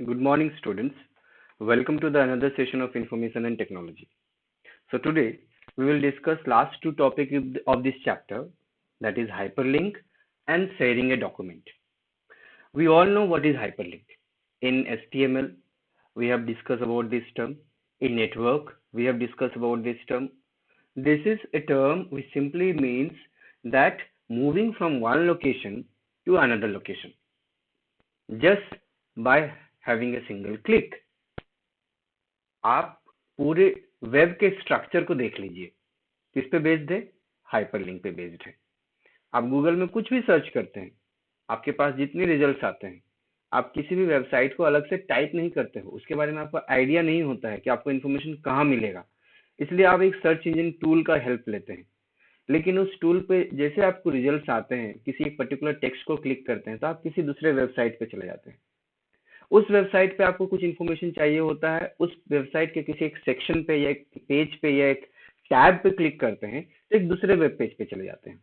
Good morning, students. Welcome to the another session of Information and Technology. So today we will discuss last two topics of this chapter, that is hyperlink and sharing a document. We all know what is hyperlink. In HTML, we have discussed about this term. In network, we have discussed about this term. This is a term which simply means that moving from one location to another location just by having a single click. आप पूरे web के structure को देख लीजिए, किस पे based है? Hyperlink पे बेस्ड है। आप गूगल में कुछ भी सर्च करते हैं, आपके पास जितने रिजल्ट्स आते हैं, आप किसी भी वेबसाइट को अलग से टाइप नहीं करते हो, उसके बारे में आपको आइडिया नहीं होता है कि आपको इन्फॉर्मेशन कहाँ मिलेगा, इसलिए आप एक सर्च इंजन टूल का हेल्प लेते हैं। लेकिन उस टूल पे जैसे आपको रिजल्ट्स आते हैं, किसी एक पर्टिकुलर टेक्स्ट को क्लिक करते हैं तो आप किसी दूसरे वेबसाइट पे चले जाते हैं। उस वेबसाइट पे आपको कुछ इन्फॉर्मेशन चाहिए होता है, उस वेबसाइट के किसी एक सेक्शन पे या एक पेज पे या एक टैब पे क्लिक करते हैं तो एक दूसरे वेब पेज पे चले जाते हैं।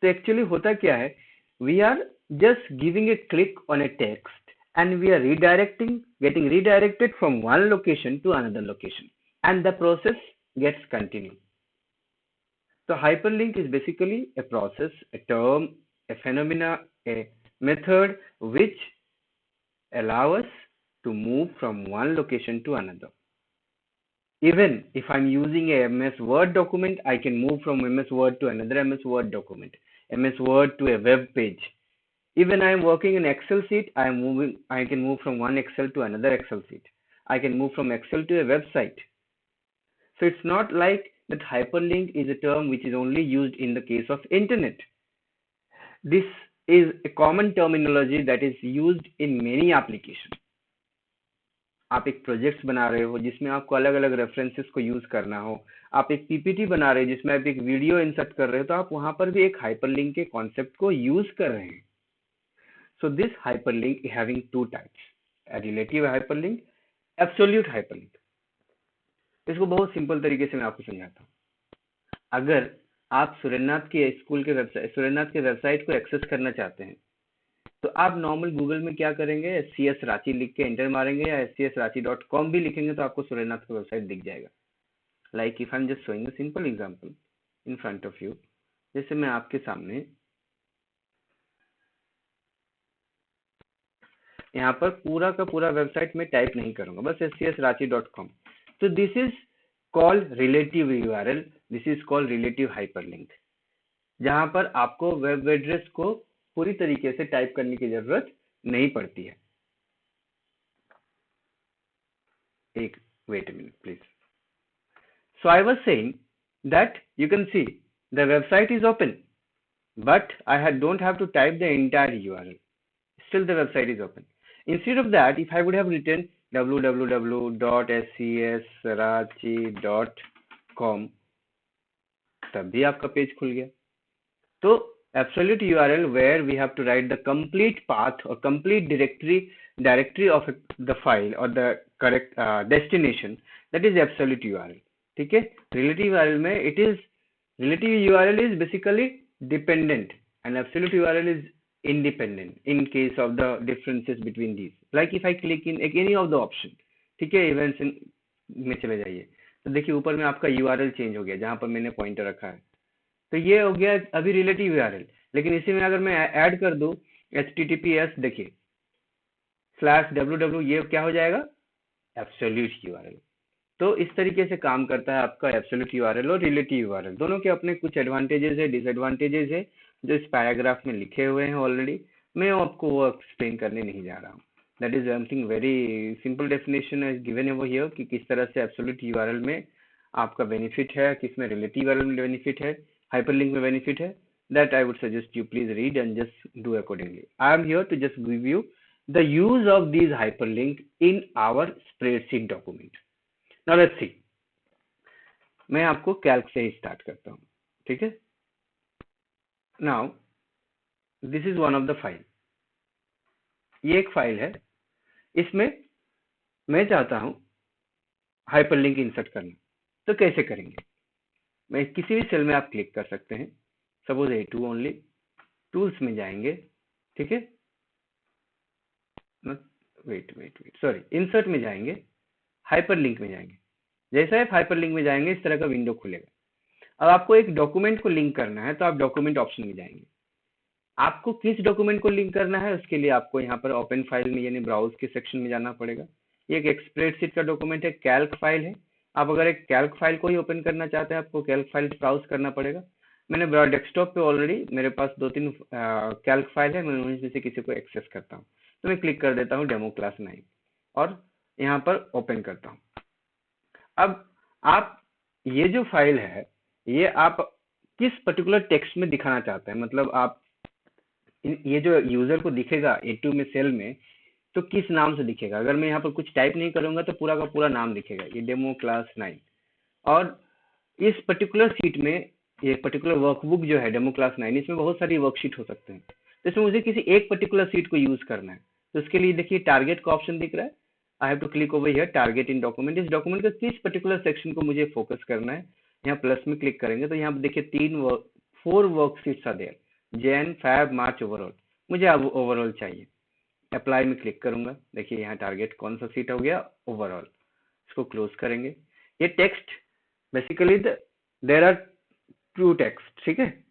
तो एक्चुअली होता क्या है, we are just giving a click on a text and we are getting redirected from one location to another location, and the process gets continued. So hyperlink is basically a process, a term, a phenomena, a method which allow us to move from one location to another. Even if I'm using a MS Word document, I can move from MS Word to another MS Word document, MS Word to a web page. Even I'm working in Excel sheet, I can move from one Excel to another Excel sheet. I can move from Excel to a website. So it's not like that hyperlink is a term which is only used in the case of internet. This is a common terminology that is used in many applications. आप एक projects बना रहे हो जिसमें आपको अलग अलग references को यूज करना हो, आप एक पीपीटी बना रहे हो जिसमें आप एक वीडियो इंसर्ट कर रहे हो, तो आप वहां पर भी एक हाइपरलिंक के कॉन्सेप्ट को यूज कर रहे हैं। So this hyperlink is having two types, relative hyperlink, absolute hyperlink. इसको बहुत सिंपल तरीके से मैं आपको समझाता हूँ। अगर आप सुरेंद्रनाथ के स्कूल के वेबसाइट, सुरेंद्रनाथ के वेबसाइट को एक्सेस करना चाहते हैं तो आप नॉर्मल गूगल में क्या करेंगे, SCS रांची लिख के एंटर मारेंगे या scranchi.com भी लिखेंगे तो आपको सुरेंद्रनाथ का वेबसाइट दिख जाएगा। Like if I am just showing a simple example in front of you, जैसे मैं आपके सामने यहाँ पर पूरा का पूरा वेबसाइट में टाइप नहीं करूंगा, बस scranchi.com। तो this is called relative URL, this is called relative hyperlink, जहां पर आपको वेब एड्रेस को पूरी तरीके से टाइप करने की जरूरत नहीं पड़ती है। एक wait a minute please. So I was saying that you can see the website is open, but I don't have to type the entire URL. Still the website is open. Instead of that, if I would have written www.scsranchi.com, तब भी आपका page खुल गया। तो absolute URL where we have to write the complete path or complete directory of the file or the correct destination, that is absolute URL. ठीक है, relative URL में it is, relative URL is basically dependent and absolute URL is independent in case of the differences between these. Like if I click in any of the option, ठीक है, events में चले जाइए तो देखिए ऊपर में आपका URL चेंज हो गया जहां पर मैंने पॉइंटर रखा है। तो ये हो गया अभी रिलेटिव URL। लेकिन इसी में अगर मैं ऐड कर दूं HTTPS, देखिए /www, ये क्या हो जाएगा, एब्सोल्यूट URL। तो इस तरीके से काम करता है आपका एब्सोल्यूट URL और रिलेटिव URL। दोनों के अपने कुछ एडवांटेजेस है, डिसएडवांटेजेस है, जो इस पैराग्राफ में लिखे हुए हैं ऑलरेडी। मैं आपको वो एक्सप्लेन करने नहीं जा रहा हूँ। That is something very simple definition है गिवन ओवर हियर कि किस तरह से एब्सोल्यूट URL में आपका बेनिफिट है, किसमें रिलेटिव URL में बेनिफिट है, हाइपरलिंक में बेनिफिट है। That I would suggest you please read and just do accordingly. I am here to just give you the use of these hyperlink in our spreadsheet document. Now let's see. मैं आपको Calc से ही start करता हूँ, ठीक है। Now this is one of the file. ये एक file है, इसमें मैं चाहता हूँ हाइपरलिंक इंसर्ट करना, तो कैसे करेंगे? मैं किसी भी सेल में आप क्लिक कर सकते हैं, सपोज A2 ओनली, टूल्स में जाएंगे, ठीक है, वेट सॉरी, इंसर्ट में जाएंगे, हाइपरलिंक में जाएंगे। जैसे आप हाइपरलिंक में जाएंगे इस तरह का विंडो खुलेगा। अब आपको एक डॉक्यूमेंट को लिंक करना है तो आप डॉक्यूमेंट ऑप्शन में जाएंगे। आपको किस डॉक्यूमेंट को लिंक करना है उसके लिए आपको यहाँ पर ओपन फाइल में यानी ब्राउज के सेक्शन में जाना पड़ेगा। ये एक स्प्रेडशीट का डॉक्यूमेंट है, कैल्क फाइल है। आप अगर एक कैल्क फाइल को ही ओपन करना चाहते हैं आपको कैल्क फाइल ब्राउज करना पड़ेगा। मैंने डेस्कटॉप पे ऑलरेडी मेरे पास 2-3 कैल्क फाइल है, मैं उनमें से किसी को एक्सेस करता हूँ। तो मैं क्लिक कर देता हूँ डेमो क्लास 9 और यहाँ पर ओपन करता हूँ। अब आप ये जो फाइल है ये आप किस पर्टिकुलर टेक्स्ट में दिखाना चाहते हैं, मतलब आप ये जो यूजर को दिखेगा A2 में सेल में तो किस नाम से दिखेगा। अगर मैं यहाँ पर कुछ टाइप नहीं करूंगा तो पूरा का पूरा नाम दिखेगा, ये डेमो क्लास 9। और इस पर्टिकुलर सीट में ये पर्टिकुलर वर्कबुक जो है डेमो क्लास 9, इसमें बहुत सारी वर्कशीट हो सकते हैं। तो इसमें मुझे किसी एक पर्टिकुलर सीट को यूज करना है तो उसके लिए देखिए टारगेट का ऑप्शन दिख रहा है। I have to click over here target in document. इस डॉक्यूमेंट का किस पर्टिकुलर सेक्शन को मुझे फोकस करना है, यहाँ प्लस में क्लिक करेंगे तो यहाँ पर देखिए 4 worksheets are there, Jan, Feb, March, overall. मुझे अब ओवरऑल चाहिए, अप्लाई में क्लिक करूंगा। देखिए यहाँ टारगेट कौन सा सीट हो गया, ओवरऑल। इसको क्लोज करेंगे। ये text basically there are 2 text, ठीक है,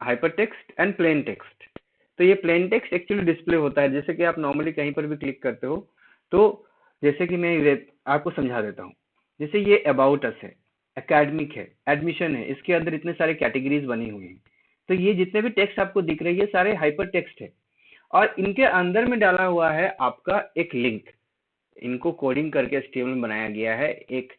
hypertext and plain text. तो ये प्लेन टेक्स्ट एक्चुअली डिस्प्ले होता है जैसे कि आप नॉर्मली कहीं पर भी क्लिक करते हो। तो जैसे कि मैं आपको समझा देता हूँ। जैसे ये अबाउट अस है, एकेडमिक है, एडमिशन है, इसके अंदर इतने सारे कैटेगरीज बनी हुई हैं। तो ये जितने भी टेक्स्ट आपको दिख रही है सारे हाइपर टेक्स्ट है और इनके अंदर में डाला हुआ है आपका एक लिंक। इनको कोडिंग करके HTML में बनाया गया है, एक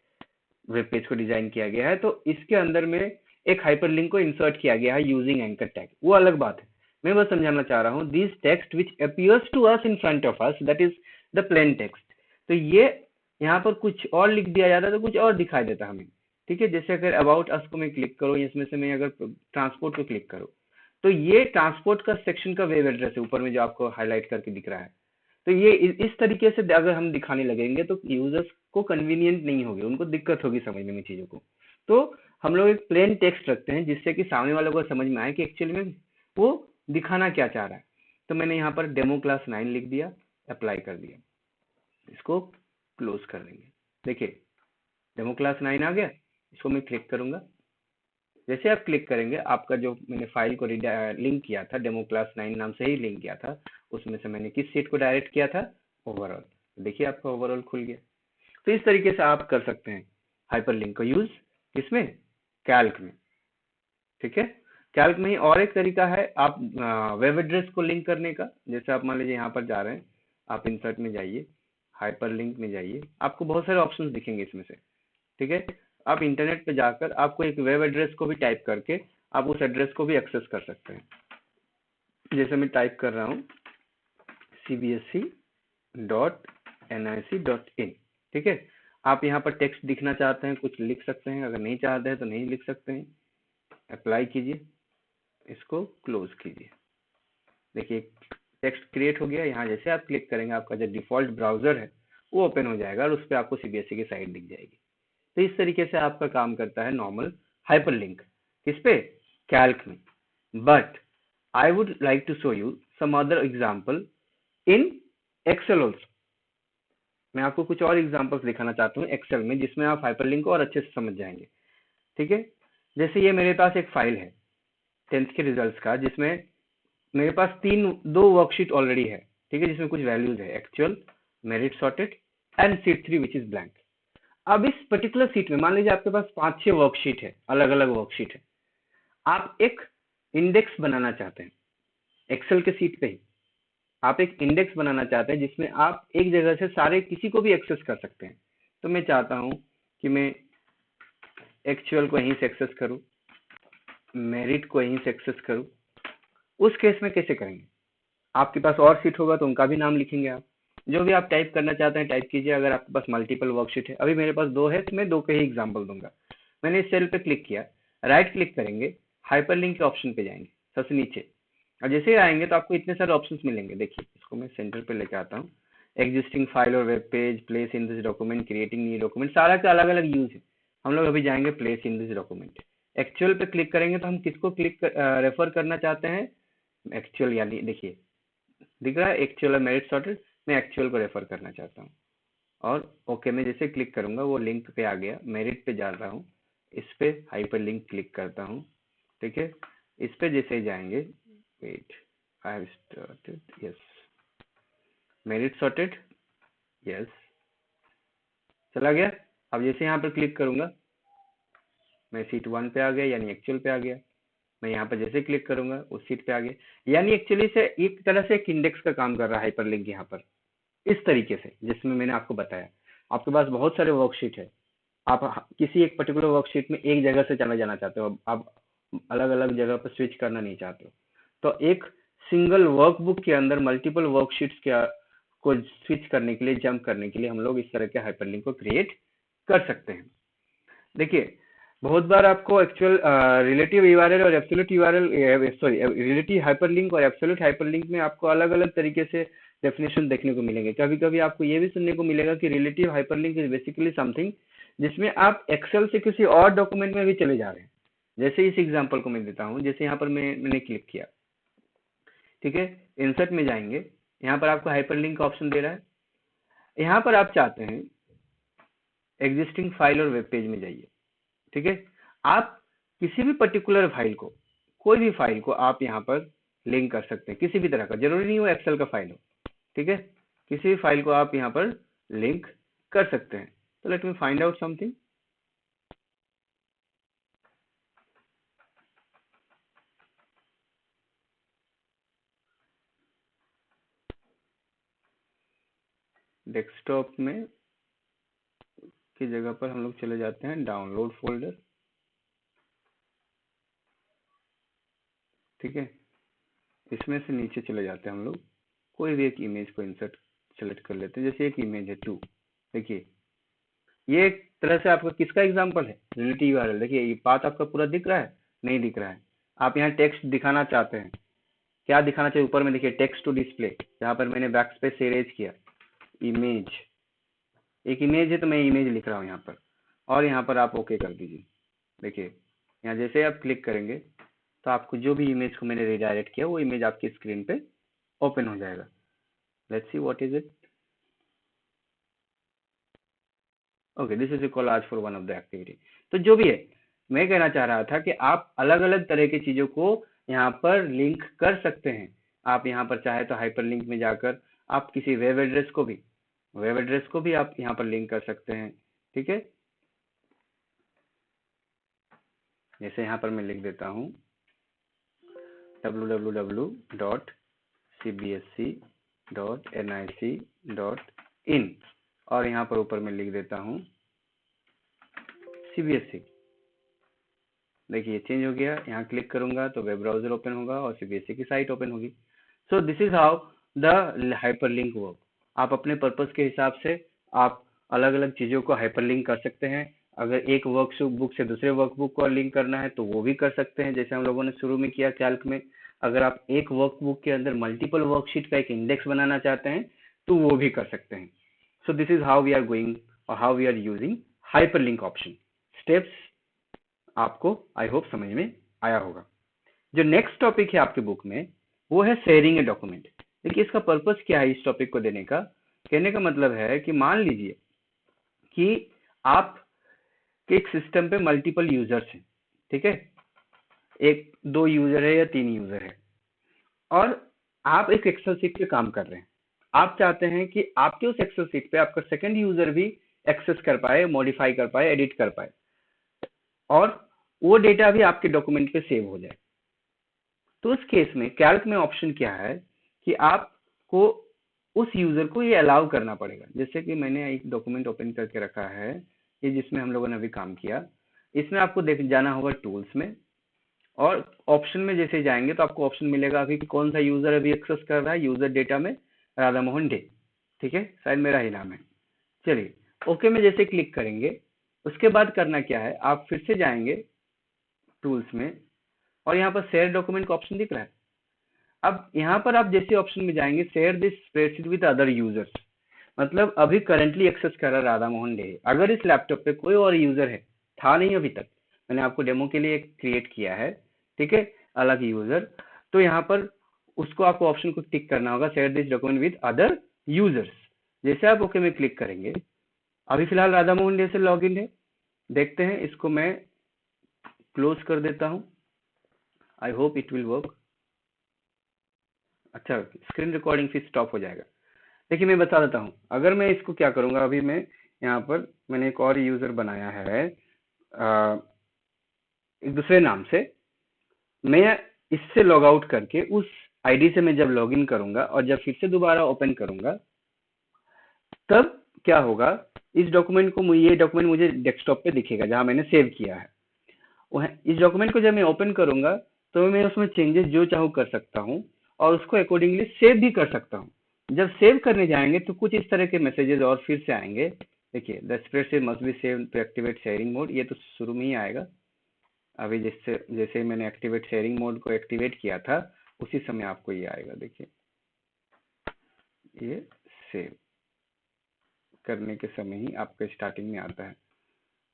वेब पेज को डिजाइन किया गया है। तो इसके अंदर में एक हाइपरलिंक को इंसर्ट किया गया है यूजिंग एंकर टैग, वो अलग बात है। मैं बस समझाना चाह रहा हूँ this text which appears to us in front of us that is the plain text. तो ये यहाँ पर कुछ और लिख दिया जाता है तो कुछ और दिखाई देता हमें, ठीक है। जैसे अगर अबाउट अस को मैं क्लिक करूँ, इसमें से मैं अगर ट्रांसपोर्ट को क्लिक करूँ तो ये ट्रांसपोर्ट का सेक्शन का वेब एड्रेस है ऊपर में जो आपको हाईलाइट करके दिख रहा है। तो ये इस तरीके से अगर हम दिखाने लगेंगे तो यूजर्स को कन्वीनियंट नहीं होगी, उनको दिक्कत होगी समझने में चीजों को। तो हम लोग एक प्लेन टेक्स्ट रखते हैं जिससे कि सामने वालों को समझ में आए कि एक्चुअली में वो दिखाना क्या चाह रहा है। तो मैंने यहाँ पर डेमो क्लास 9 लिख दिया, अप्लाई कर दिया, इसको क्लोज कर देंगे। देखिए डेमो क्लास 9 आ गया। इसको मैं क्लिक करूंगा। जैसे आप क्लिक करेंगे आपका जो मैंने फाइल को लिंक किया था डेमो क्लास 9 नाम से ही लिंक किया था, उसमें से मैंने किस सीट को डायरेक्ट किया था, ओवरऑल। देखिए आपका ओवरऑल खुल गया। तो इस तरीके से आप कर सकते हैं हाइपरलिंक का यूज किसमें, कैल्क में, ठीक है। कैल्क में ही और एक तरीका है आप वेब एड्रेस को लिंक करने का। जैसे आप मान लीजिए यहाँ पर जा रहे हैं, आप इंसर्ट में जाइए, हाइपरलिंक में जाइए, आपको बहुत सारे ऑप्शंस दिखेंगे इसमें से, ठीक है। आप इंटरनेट पे जाकर आपको एक वेब एड्रेस को भी टाइप करके आप उस एड्रेस को भी एक्सेस कर सकते हैं। जैसे मैं टाइप कर रहा हूँ cbsc.nic.in, ठीक है। आप यहाँ पर टेक्स्ट दिखना चाहते हैं कुछ लिख सकते हैं, अगर नहीं चाहते हैं तो नहीं लिख सकते हैं। अप्लाई कीजिए, इसको क्लोज कीजिए। देखिए टेक्स्ट क्रिएट हो गया। यहाँ जैसे आप क्लिक करेंगे आपका जो डिफॉल्ट ब्राउजर है वो ओपन हो जाएगा और उस पर आपको CBSE की साइट दिख जाएगी। तो इस तरीके से आपका काम करता है नॉर्मल हाइपरलिंक, किस पे, कैल्क में। But I would like to show you some other example in Excel also. मैं आपको कुछ और एग्जांपल्स दिखाना चाहता हूँ एक्सेल में जिसमें आप हाइपरलिंक को और अच्छे से समझ जाएंगे, ठीक है। जैसे ये मेरे पास एक फाइल है 10th के रिजल्ट्स का, जिसमें मेरे पास 2 वर्कशीट ऑलरेडी है, ठीक है, जिसमें कुछ वैल्यूज है, actual, merit sorted and seat 3 which is blank. अब इस पर्टिकुलर सीट में मान लीजिए आपके पास 5-6 वर्कशीट है, अलग अलग वर्कशीट है। आप एक इंडेक्स बनाना चाहते हैं एक्सेल के सीट पे ही, आप एक इंडेक्स बनाना चाहते हैं जिसमें आप एक जगह से सारे किसी को भी एक्सेस कर सकते हैं। तो मैं चाहता हूं कि मैं एक्चुअल को यहीं से एक्सेस करूं, मेरिट को यहीं से एक्सेस करूं। उस केस में कैसे करेंगे, आपके पास और सीट होगा तो उनका भी नाम लिखेंगे आप। जो भी आप टाइप करना चाहते हैं टाइप कीजिए। अगर आपके पास मल्टीपल वर्कशीट है, अभी मेरे पास 2 है तो मैं 2 के ही एग्जांपल दूंगा। मैंने इस सेल पे क्लिक किया, राइट क्लिक करेंगे, हाइपरलिंक के ऑप्शन पे जाएंगे सबसे नीचे। और जैसे ही आएंगे तो आपको इतने सारे ऑप्शंस मिलेंगे। देखिए इसको मैं सेंटर पे लेके आता हूँ। एग्जिस्टिंग फाइल और web page, place in this document, creating new document, सारा का अलग अलग यूज है। हम लोग अभी जाएंगे place in this document. Actual पे क्लिक करेंगे तो हम किसको रेफर करना चाहते हैं, एक्चुअल, यानी देखिए दिख रहा है एक्चुअल मेरिट सॉर्टेड। मैं एक्चुअल को रेफर करना चाहता हूँ। और ओके में जैसे क्लिक करूंगा वो लिंक पे आ गया, मेरिट पे जा रहा हूँ, इस पे हाइपर लिंक क्लिक करता हूँ। ठीक है, इस पे जैसे ही जाएंगे, wait, I have started, yes, merit sorted, yes, चला गया। अब जैसे यहाँ पर क्लिक करूंगा, मैं सीट 1 पे आ गया, यानी एक्चुअल पे आ गया। मैं यहाँ पर जैसे क्लिक करूंगा उस सीट पे आ गया, यानी एक्चुअली से एक तरह से एक इंडेक्स का काम कर रहा है हाइपर लिंक यहाँ पर, इस तरीके से जिसमें मैंने आपको बताया। आपके पास बहुत सारे वर्कशीट है, आप किसी एक पर्टिकुलर वर्कशीट में एक जगह से चला जाना चाहते हो, आप अलग अलग जगह पर स्विच करना नहीं चाहते हो, तो एक सिंगल वर्कबुक के अंदर मल्टीपल वर्कशीट्स को स्विच करने के लिए, जंप करने के लिए हम लोग इस तरह के हाइपरलिंक को क्रिएट कर सकते हैं। देखिए, बहुत बार आपको एक्चुअल रिलेटिव यूआरएल और absolute URL, sorry, relative hyperlink और एब्सोल्यूट हाइपरलिंक में आपको अलग अलग तरीके से डेफिनेशन देखने को मिलेंगे। कभी कभी आपको ये भी सुनने को मिलेगा कि relative hyperlink is basically something जिसमें आप एक्सेल से किसी और डॉक्यूमेंट में भी चले जा रहे हैं। जैसे इस एग्जांपल को मैं देता हूं, जैसे यहाँ पर मैंने क्लिक किया, ठीक है, इंसर्ट में जाएंगे, यहाँ पर आपको हाइपरलिंक का ऑप्शन दे रहा है। यहाँ पर आप चाहते हैं एग्जिस्टिंग फाइल और वेब पेज में जाइए। ठीक है, आप किसी भी पर्टिकुलर फाइल को, कोई भी फाइल को आप यहाँ पर लिंक कर सकते हैं, किसी भी तरह का, जरूरी नहीं हो एक्सेल का फाइल हो। ठीक है, किसी भी फाइल को आप यहाँ पर लिंक कर सकते हैं। तो let me find out something. Desktop में की जगह पर हम लोग चले जाते हैं डाउनलोड फोल्डर। ठीक है, इसमें से नीचे चले जाते हैं हम लोग, कोई भी एक इमेज को इंसर्ट सेलेक्ट कर लेते हैं। जैसे एक इमेज है 2, देखिए ये एक तरह से आपका किसका एग्जांपल है, रिलेटिव यूआरएल। देखिए ये पाथ आपका पूरा दिख रहा है, नहीं दिख रहा है। आप यहाँ टेक्स्ट दिखाना चाहते हैं, क्या दिखाना चाहिए, ऊपर में देखिए टेक्स्ट टू डिस्प्ले, जहाँ पर मैंने बैक स्पेस से इरेज किया, इमेज, एक इमेज है तो मैं इमेज लिख रहा हूँ यहाँ पर, और यहाँ पर आप ओके कर दीजिए। देखिए यहाँ जैसे आप क्लिक करेंगे तो आपको जो भी इमेज को मैंने रिडायरेक्ट किया वो इमेज आपकी स्क्रीन पे ओपन हो जाएगा। Let's see what is it. Okay, this is call as for one of the activity. तो जो भी है, मैं कहना चाह रहा था कि आप अलग अलग तरह की चीजों को यहाँ पर लिंक कर सकते हैं। आप यहाँ पर चाहे तो हाइपर लिंक में जाकर आप किसी वेब एड्रेस को भी आप यहाँ पर लिंक कर सकते हैं। ठीक है, जैसे यहाँ पर मैं लिख देता हूँ www.cbsc.nic.in और यहाँ पर ऊपर मैं लिख देता हूँ सीबीएसई। देखिए चेंज हो गया, यहाँ क्लिक करूंगा तो वेब ब्राउजर ओपन होगा और सीबीएसई की साइट ओपन होगी। सो this is how the hyperlink work. आप अपने पर्पस के हिसाब से आप अलग अलग चीजों को हाइपरलिंक कर सकते हैं। अगर एक वर्कबुक से दूसरे वर्कबुक को लिंक करना है तो वो भी कर सकते हैं, जैसे हम लोगों ने शुरू में किया कैल्क में। अगर आप एक वर्कबुक के अंदर मल्टीपल वर्कशीट का एक इंडेक्स बनाना चाहते हैं तो वो भी कर सकते हैं। So this is how we are going और how we are using hyperlink option. Steps आपको आई होप समझ में आया होगा। जो नेक्स्ट टॉपिक है आपके बुक में वो है शेयरिंग ए डॉक्यूमेंट। देखिए इसका पर्पस क्या है इस टॉपिक को देने का, कहने का मतलब है कि मान लीजिए कि आप के एक सिस्टम पे मल्टीपल यूजर्स हैं। ठीक है, एक 2 यूजर है या 3 यूजर है, और आप एक एक्सेल शीट पे काम कर रहे हैं। आप चाहते हैं कि आपके उस एक्सेल शीट पे आपका सेकंड यूजर भी एक्सेस कर पाए, मॉडिफाई कर पाए, एडिट कर पाए, और वो डेटा भी आपके डॉक्यूमेंट पे सेव हो जाए। तो उस केस में कैल्क में ऑप्शन क्या है कि आपको उस यूजर को ये अलाउ करना पड़ेगा। जैसे कि मैंने एक डॉक्यूमेंट ओपन करके रखा है, ये जिसमें हम लोगों ने अभी काम किया। इसमें आपको देख जाना होगा टूल्स में, और ऑप्शन में जैसे जाएंगे तो आपको ऑप्शन मिलेगा अभी कि कौन सा यूजर अभी एक्सेस कर रहा है। यूजर डेटा में राधा मोहन डे, ठीक है, शायद मेरा ही नाम है। चलिए ओके में जैसे क्लिक करेंगे, उसके बाद करना क्या है, आप फिर से जाएंगे टूल्स में, और यहाँ पर शेयर डॉक्यूमेंट का ऑप्शन दिख रहा है। अब यहाँ पर आप जैसे ऑप्शन में जाएंगे share this spreadsheet with other users, मतलब अभी करंटली एक्सेस कर रहा राधा मोहन डे। अगर इस लैपटॉप पे कोई और यूजर है, था नहीं अभी तक, मैंने आपको डेमो के लिए क्रिएट किया है, ठीक है, अलग यूजर, तो यहाँ पर उसको आपको ऑप्शन को टिक करना होगा share this document with other users, जैसे आप ओके में क्लिक करेंगे, अभी फिलहाल राधा मोहन डे से लॉगिन है, देखते हैं, इसको मैं क्लोज कर देता हूं, I hope it will work. अच्छा, स्क्रीन रिकॉर्डिंग फिर स्टॉप हो जाएगा। देखिए मैं बता देता हूँ, अगर मैं इसको क्या करूंगा, अभी मैं यहाँ पर मैंने एक और यूजर बनाया है एक दूसरे नाम से, मैं इससे लॉग आउट करके उस आईडी से मैं जब लॉगिन करूंगा और जब फिर से दोबारा ओपन करूंगा, तब क्या होगा, इस डॉक्यूमेंट को, ये डॉक्यूमेंट मुझे डेस्कटॉप पे दिखेगा जहां मैंने सेव किया है। इस डॉक्यूमेंट को जब मैं ओपन करूंगा तो मैं उसमें चेंजेस जो चाहूँ कर सकता हूँ और उसको अकॉर्डिंगली सेव भी कर सकता हूँ। जब सेव करने जाएंगे तो कुछ इस तरह के मैसेजेस और फिर से आएंगे। देखिए, the spreadsheet must be save to activate sharing mode, ये तो शुरू में ही आएगा। अभी जैसे जैसे मैंने एक्टिवेट शेयरिंग मोड को एक्टिवेट किया था उसी समय आपको ये आएगा। देखिए, ये सेव करने के समय ही आपके स्टार्टिंग में आता है।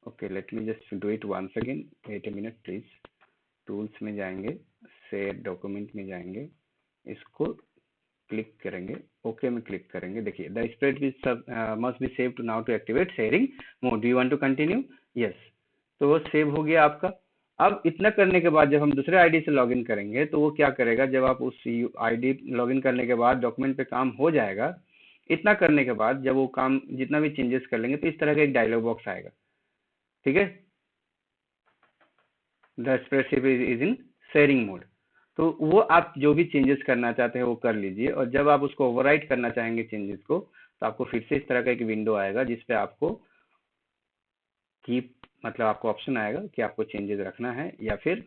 Okay, let me just do it once again, wait a minute please. Tools में जाएंगे, शेयर डॉक्यूमेंट में जाएंगे, इसको क्लिक करेंगे, ओके में क्लिक करेंगे। देखिए, the spread must be save to now to activate sharing mode, do you want to continue, yes, तो वो सेव हो गया आपका। अब इतना करने के बाद जब हम दूसरे आईडी से लॉगिन करेंगे तो वो क्या करेगा, जब आप उस आईडी लॉगिन करने के बाद डॉक्यूमेंट पे काम हो जाएगा, इतना करने के बाद जब वो काम जितना भी चेंजेस कर लेंगे तो इस तरह का एक डायलॉग बॉक्स आएगा। ठीक है, the spreadsheet is in sharing mode, तो वो आप जो भी चेंजेस करना चाहते हैं वो कर लीजिए, और जब आप उसको ओवरराइट करना चाहेंगे चेंजेस को, तो आपको फिर से इस तरह का एक विंडो आएगा जिसपे आपको कीप, मतलब आपको ऑप्शन आएगा कि आपको चेंजेस रखना है या फिर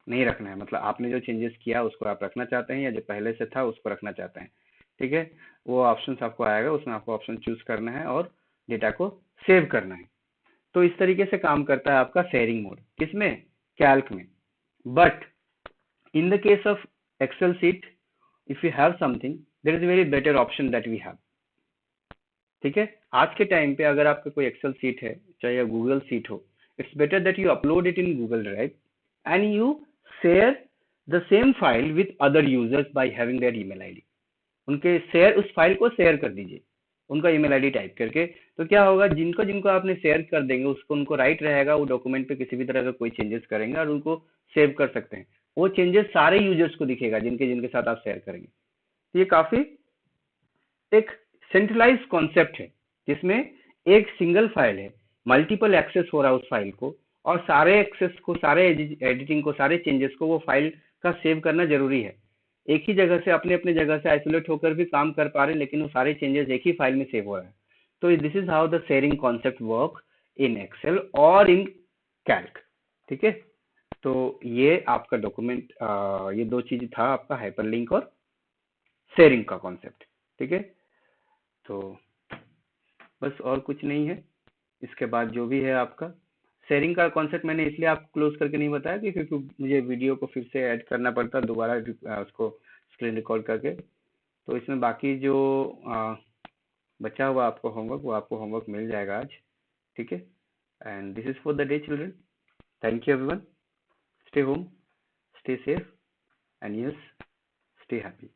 नहीं रखना है, मतलब आपने जो चेंजेस किया उसको आप रखना चाहते हैं या जो पहले से था उसको रखना चाहते हैं। ठीक है, वो ऑप्शन आपको आएगा, उसमें आपको ऑप्शन चूज करना है और डेटा को सेव करना है। तो इस तरीके से काम करता है आपका शेयरिंग मोड, किसमें, कैल्क में। But in the case of excel sheet, if you have something, there is a very better option that we have। ठीक है, आज के टाइम पे अगर आपका कोई एक्सेल सीट है, चाहे या गूगल सीट हो, it's better that you upload it in Google drive and you share the same file with other users by having their email ID. उनके शेयर, उस फाइल को शेयर कर दीजिए उनका ईमेल आईडी टाइप करके। तो क्या होगा, जिनको जिनको आपने शेयर कर देंगे उसको, उनको राइट रहेगा, वो डॉक्यूमेंट पे किसी भी तरह का कोई चेंजेस करेंगे और उनको सेव कर सकते हैं। वो चेंजेस सारे यूजर्स को दिखेगा जिनके जिनके साथ आप शेयर करेंगे। तो ये काफी एक सेंट्रलाइज कॉन्सेप्ट है जिसमें एक सिंगल फाइल है, मल्टीपल एक्सेस हो रहा है उस फाइल को, और सारे एक्सेस को, सारे एडिटिंग को, सारे चेंजेस को वो फाइल का सेव करना जरूरी है। एक ही जगह से, अपने अपने जगह से आइसोलेट होकर भी काम कर पा रहे हैं, लेकिन वो सारे चेंजेस एक ही फाइल में सेव हो रहा है। तो this is how the sharing concept work in Excel और इन कैल्क। ठीक है, तो ये आपका डॉक्यूमेंट, ये दो चीज था आपका, हाइपरलिंक और शेयरिंग का कॉन्सेप्ट। ठीक है, तो बस और कुछ नहीं है। इसके बाद जो भी है आपका शेयरिंग का कॉन्सेप्ट, मैंने इसलिए आपको क्लोज करके नहीं बताया कि क्योंकि मुझे वीडियो को फिर से ऐड करना पड़ता दोबारा, उसको स्क्रीन रिकॉर्ड करके। तो इसमें बाकी जो बचा हुआ आपको होमवर्क, वो आपको होमवर्क मिल जाएगा आज। ठीक है, and this is for the day children. Thank you everyone, stay home, stay safe, and yes, stay happy.